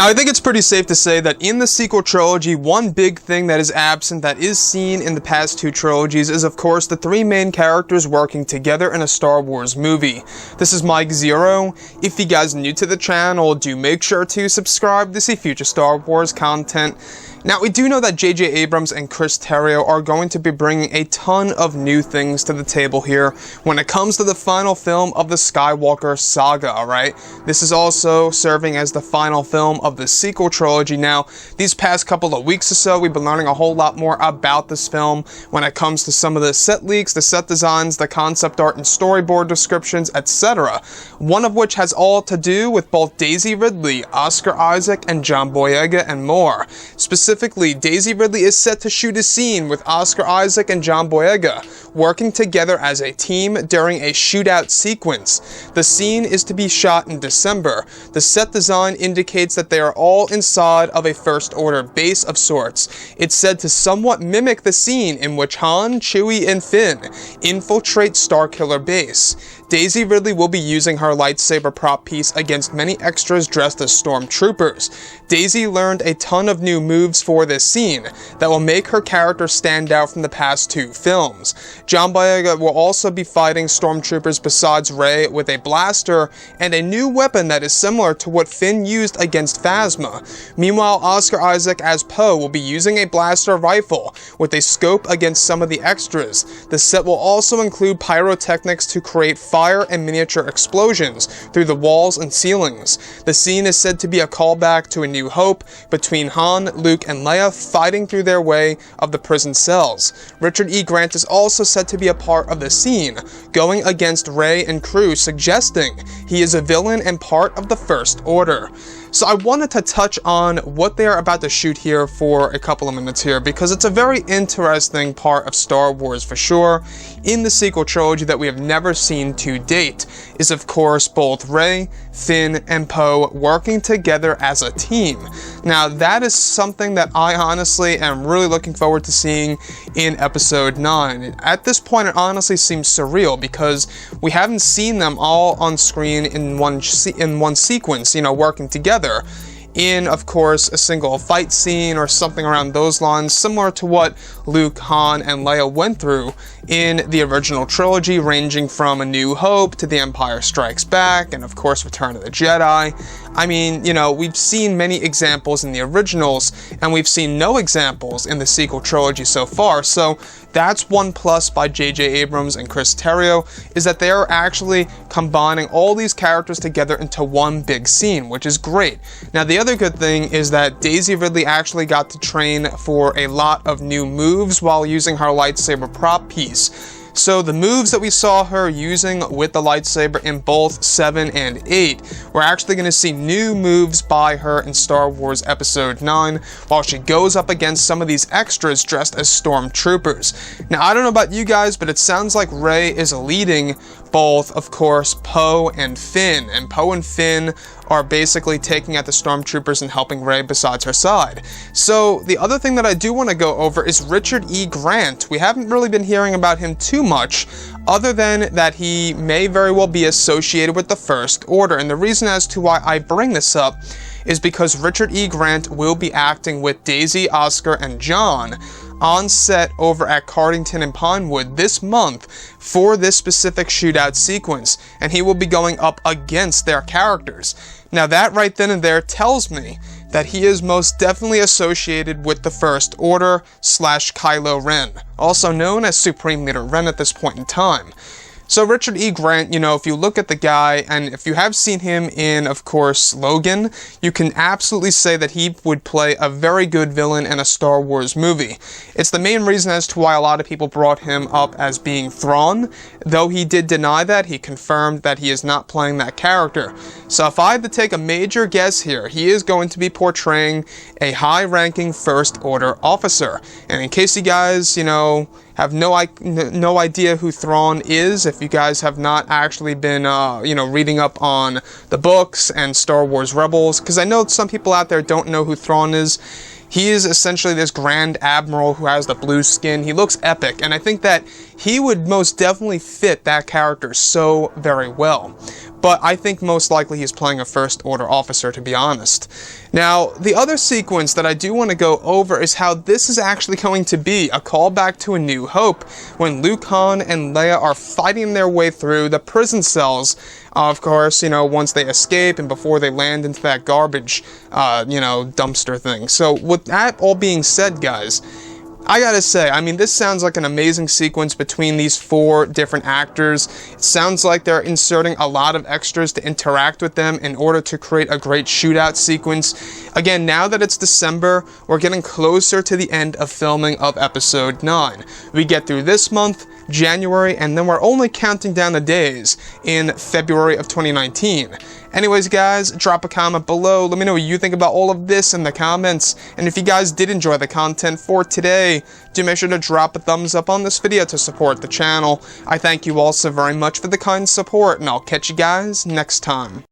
Now, I think it's pretty safe to say that in the sequel trilogy, one big thing that is absent that is seen in the past two trilogies is, of course, the three main characters working together in a Star Wars movie. This is Mike Zero. If you guys are new to the channel, do make sure to subscribe to see future Star Wars content. Now, we do know that J.J. Abrams and Chris Terrio are going to be bringing a ton of new things to the table here when it comes to the final film of the Skywalker saga, alright? This is also serving as the final film of the sequel trilogy. Now, these past couple of weeks or so, we've been learning a whole lot more about this film when it comes to some of the set leaks, the set designs, the concept art and storyboard descriptions, etc. One of which has all to do with both Daisy Ridley, Oscar Isaac, and John Boyega, and more. Specifically, Daisy Ridley is set to shoot a scene with Oscar Isaac and John Boyega working together as a team during a shootout sequence. The scene is to be shot in December. The set design indicates that they are all inside of a First Order base of sorts. It's said to somewhat mimic the scene in which Han, Chewie, and Finn infiltrate Starkiller Base. Daisy Ridley will be using her lightsaber prop piece against many extras dressed as stormtroopers. Daisy learned a ton of new moves for this scene that will make her character stand out from the past two films. John Boyega will also be fighting stormtroopers besides Rey with a blaster and a new weapon that is similar to what Finn used against Phasma. Meanwhile, Oscar Isaac as Poe will be using a blaster rifle with a scope against some of the extras. The set will also include pyrotechnics to create fire and miniature explosions through the walls and ceilings. The scene is said to be a callback to A New Hope between Han, Luke, and Leia fighting through their way of the prison cells. Richard E. Grant is also said to be a part of the scene, going against Rey and crew, suggesting he is a villain and part of the First Order. So I wanted to touch on what they are about to shoot here for a couple of minutes here, because it's a very interesting part of Star Wars for sure. In the sequel trilogy that we have never seen to date is, of course, both Rey, Finn, and Poe working together as a team. Now, that is something that I honestly am really looking forward to seeing in Episode 9. At this point, it honestly seems surreal because we haven't seen them all on screen in one sequence, working together in, of course, a single fight scene or something around those lines, similar to what Luke, Han, and Leia went through in the original trilogy, ranging from A New Hope to The Empire Strikes Back, and of course Return of the Jedi. I mean, we've seen many examples in the originals, and we've seen no examples in the sequel trilogy so far, so that's one plus by J.J. Abrams and Chris Terrio, is that they are actually combining all these characters together into one big scene, which is great. Now, the other good thing is that Daisy Ridley actually got to train for a lot of new moves while using her lightsaber prop piece. So the moves that we saw her using with the lightsaber in both 7 and 8, we're actually going to see new moves by her in Star Wars Episode 9 while she goes up against some of these extras dressed as stormtroopers. Now, I don't know about you guys, but it sounds like Rey is leading both, of course, Poe and Finn, and Poe and Finn are basically taking out the stormtroopers and helping Rey besides her side. So the other thing that I do want to go over is Richard E. Grant. We haven't really been hearing about him too much, other than that he may very well be associated with the First Order, and the reason as to why I bring this up is because Richard E. Grant will be acting with Daisy, Oscar, and John on set over at Cardington and Pinewood this month for this specific shootout sequence, and he will be going up against their characters. Now, that right then and there tells me that he is most definitely associated with the First Order / Kylo Ren, also known as Supreme Leader Ren at this point in time. So Richard E. Grant, if you look at the guy, and if you have seen him in, of course, Logan, you can absolutely say that he would play a very good villain in a Star Wars movie. It's the main reason as to why a lot of people brought him up as being Thrawn. Though he did deny that, he confirmed that he is not playing that character. So if I had to take a major guess here, he is going to be portraying a high-ranking First Order officer. And in case you guys, have no idea who Thrawn is, if you guys have not actually been, reading up on the books and Star Wars Rebels, because I know some people out there don't know who Thrawn is. He is essentially this Grand Admiral who has the blue skin. He looks epic, and I think that he would most definitely fit that character so very well. but I think most likely he's playing a First Order officer, to be honest. Now, the other sequence that I do want to go over is how this is actually going to be a callback to A New Hope, when Luke, Han, and Leia are fighting their way through the prison cells, of course, once they escape and before they land into that garbage, dumpster thing. So, with that all being said, guys, I gotta say, this sounds like an amazing sequence between these 4 different actors. It sounds like they're inserting a lot of extras to interact with them in order to create a great shootout sequence. Again, now that it's December, we're getting closer to the end of filming of Episode 9. We get through this month, January, and then we're only counting down the days in February of 2019. Anyways, guys, drop a comment below. Let me know what you think about all of this in the comments. And if you guys did enjoy the content for today, do make sure to drop a thumbs up on this video to support the channel. I thank you all so very much for the kind support, and I'll catch you guys next time.